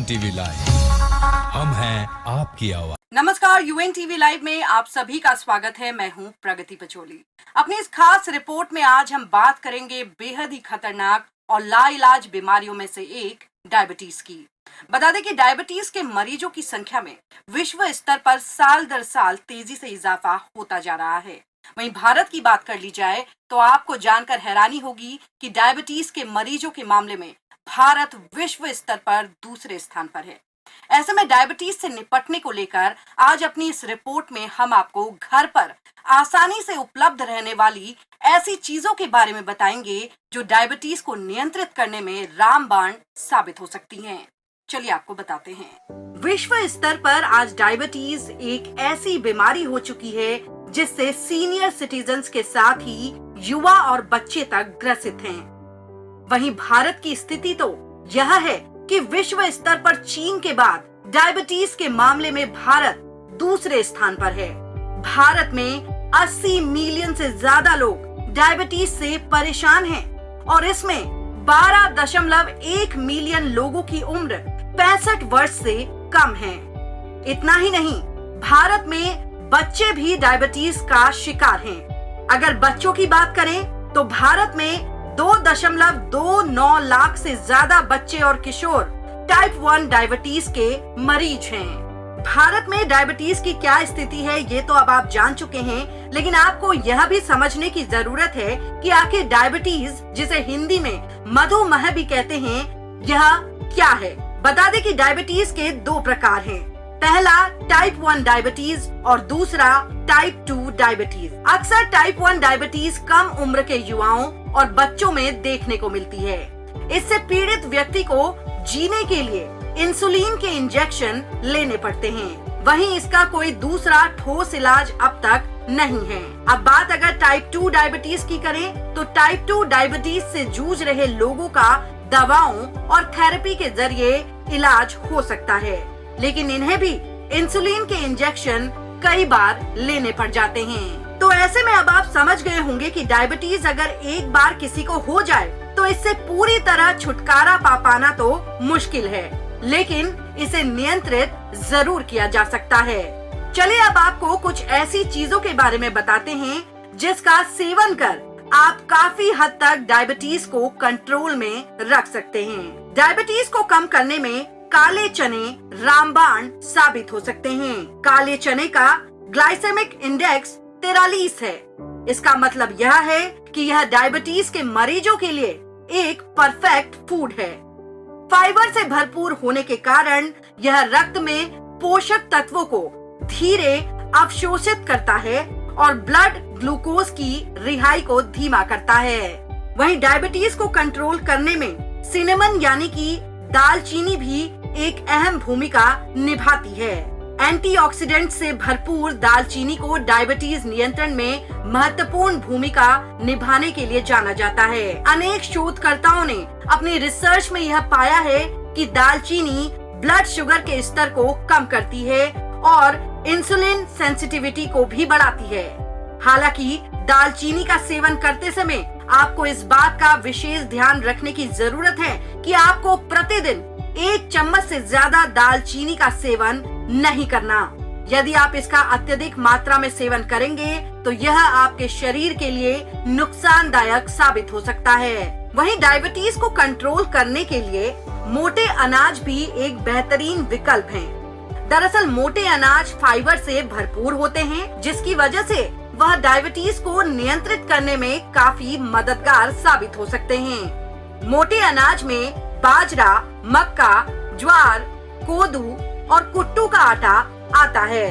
TV live, हम हैं आपकी आवाज। नमस्कार, यूएन टीवी लाइव में आप सभी का स्वागत है। मैं हूं प्रगति पचोली। अपनी इस खास रिपोर्ट में आज हम बात करेंगे बेहद ही खतरनाक और लाइलाज बीमारियों में से एक डायबिटीज की। बता दें कि डायबिटीज के मरीजों की संख्या में विश्व स्तर पर साल दर साल तेजी से इजाफा होता जा रहा है। वहीं भारत की बात कर ली जाए तो आपको जानकर हैरानी होगी कि डायबिटीज के मरीजों के मामले में भारत विश्व स्तर पर दूसरे स्थान पर है। ऐसे में डायबिटीज से निपटने को लेकर आज अपनी इस रिपोर्ट में हम आपको घर पर आसानी से उपलब्ध रहने वाली ऐसी चीजों के बारे में बताएंगे जो डायबिटीज को नियंत्रित करने में रामबाण साबित हो सकती हैं। चलिए आपको बताते हैं। विश्व स्तर पर आज डायबिटीज एक ऐसी बीमारी हो चुकी है जिससे सीनियर सिटीजन्स के साथ ही युवा और बच्चे तक ग्रसित हैं। वहीं भारत की स्थिति तो यह है कि विश्व स्तर पर चीन के बाद डायबिटीज के मामले में भारत दूसरे स्थान पर है। भारत में 80 मिलियन से ज्यादा लोग डायबिटीज से परेशान हैं और इसमें 12.1 मिलियन लोगों की उम्र 65 वर्ष से कम है। इतना ही नहीं, भारत में बच्चे भी डायबिटीज का शिकार हैं। अगर बच्चों की बात करें तो भारत में 2.29 लाख से ज्यादा बच्चे और किशोर टाइप 1 डायबिटीज के मरीज हैं। भारत में डायबिटीज की क्या स्थिति है ये तो अब आप जान चुके हैं, लेकिन आपको यह भी समझने की जरूरत है कि आखिर डायबिटीज, जिसे हिंदी में मधुमेह भी कहते हैं, यह क्या है। बता दें कि डायबिटीज के दो प्रकार हैं। पहला टाइप 1 डायबिटीज और दूसरा टाइप 2 डायबिटीज। अक्सर टाइप 1 डायबिटीज कम उम्र के युवाओं और बच्चों में देखने को मिलती है। इससे पीड़ित व्यक्ति को जीने के लिए इंसुलिन के इंजेक्शन लेने पड़ते हैं। वहीं इसका कोई दूसरा ठोस इलाज अब तक नहीं है। अब बात अगर टाइप 2 डायबिटीज की करें तो टाइप 2 डायबिटीज से जूझ रहे लोगों का दवाओं और थेरेपी के जरिए इलाज हो सकता है, लेकिन इन्हें भी इंसुलिन के इंजेक्शन कई बार लेने पड़ जाते हैं। तो ऐसे में अब आप समझ गए होंगे कि डायबिटीज अगर एक बार किसी को हो जाए तो इससे पूरी तरह छुटकारा पा पाना तो मुश्किल है, लेकिन इसे नियंत्रित जरूर किया जा सकता है। चलिए अब आपको कुछ ऐसी चीजों के बारे में बताते हैं जिसका सेवन कर आप काफी हद तक डायबिटीज को कंट्रोल में रख सकते हैं। डायबिटीज को कम करने में काले चने रामबाण साबित हो सकते हैं। काले चने का ग्लाइसेमिक इंडेक्स 43 है। इसका मतलब यह है कि यह डायबिटीज के मरीजों के लिए एक परफेक्ट फूड है। फाइबर से भरपूर होने के कारण यह रक्त में पोषक तत्वों को धीरे अवशोषित करता है और ब्लड ग्लूकोज की रिहाई को धीमा करता है। वहीं डायबिटीज को कंट्रोल करने में सिनेमन यानी कि दालचीनी भी एक अहम भूमिका निभाती है। एंटीऑक्सीडेंट से भरपूर दालचीनी को डायबिटीज नियंत्रण में महत्वपूर्ण भूमिका निभाने के लिए जाना जाता है। अनेक शोधकर्ताओं ने अपनी रिसर्च में यह पाया है कि दालचीनी ब्लड शुगर के स्तर को कम करती है और इंसुलिन सेंसिटिविटी को भी बढ़ाती है। हालांकि दालचीनी का सेवन करते समय आपको इस बात का विशेष ध्यान रखने की जरूरत है कि आपको प्रतिदिन 1 चम्मच से ज्यादा दालचीनी का सेवन नहीं करना। यदि आप इसका अत्यधिक मात्रा में सेवन करेंगे तो यह आपके शरीर के लिए नुकसानदायक साबित हो सकता है। वहीं डायबिटीज को कंट्रोल करने के लिए मोटे अनाज भी एक बेहतरीन विकल्प है। दरअसल मोटे अनाज फाइबर से भरपूर होते हैं, जिसकी वजह से वह डायबिटीज को नियंत्रित करने में काफी मददगार साबित हो सकते हैं। मोटे अनाज में बाजरा, मक्का, ज्वार, कोदू और कुट्टू का आटा आता है।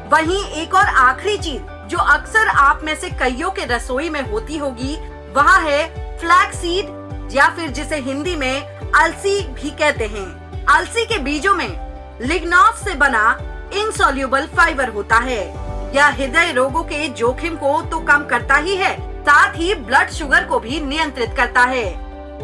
वहीं एक और आखिरी चीज जो अक्सर आप में से कईयों के रसोई में होती होगी वह है फ्लैक्स सीड, या फिर जिसे हिंदी में अलसी भी कहते हैं। अलसी के बीजों में लिग्नोस से बना इनसोल्यूबल फाइबर होता है। यह हृदय रोगों के जोखिम को तो कम करता ही है, साथ ही ब्लड शुगर को भी नियंत्रित करता है।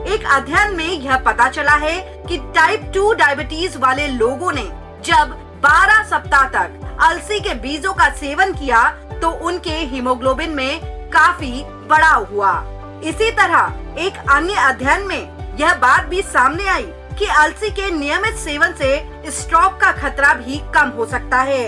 एक अध्ययन में यह पता चला है कि टाइप 2 डायबिटीज वाले लोगों ने जब 12 सप्ताह तक अलसी के बीजों का सेवन किया तो उनके हीमोग्लोबिन में काफी बढ़ाव हुआ। इसी तरह एक अन्य अध्ययन में यह बात भी सामने आई कि अलसी के नियमित सेवन से स्ट्रोक का खतरा भी कम हो सकता है।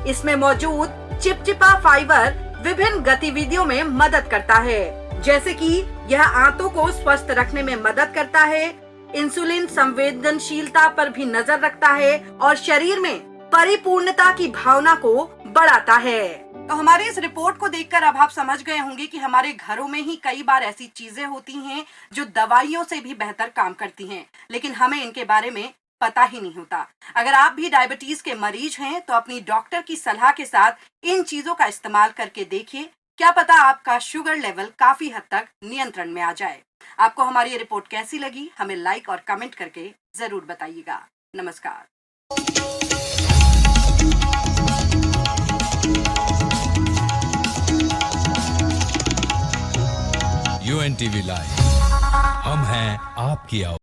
इसमें मौजूद चिपचिपा फाइबर विभिन्न गतिविधियों में मदद करता है, जैसे कि यह आंतों को स्वस्थ रखने में मदद करता है, इंसुलिन संवेदनशीलता पर भी नजर रखता है और शरीर में परिपूर्णता की भावना को बढ़ाता है। तो हमारे इस रिपोर्ट को देखकर अब आप समझ गए होंगे कि हमारे घरों में ही कई बार ऐसी चीजें होती हैं जो दवाइयों से भी बेहतर काम करती हैं, लेकिन हमें इनके बारे में पता ही नहीं होता। अगर आप भी डायबिटीज के मरीज हैं तो अपनी डॉक्टर की सलाह के साथ इन चीजों का इस्तेमाल करके देखिए, क्या पता आपका शुगर लेवल काफी हद तक नियंत्रण में आ जाए। आपको हमारी ये रिपोर्ट कैसी लगी, हमें लाइक और कमेंट करके जरूर बताइएगा। नमस्कार। UNTV लाइव, हम हैं आपकी आवाज।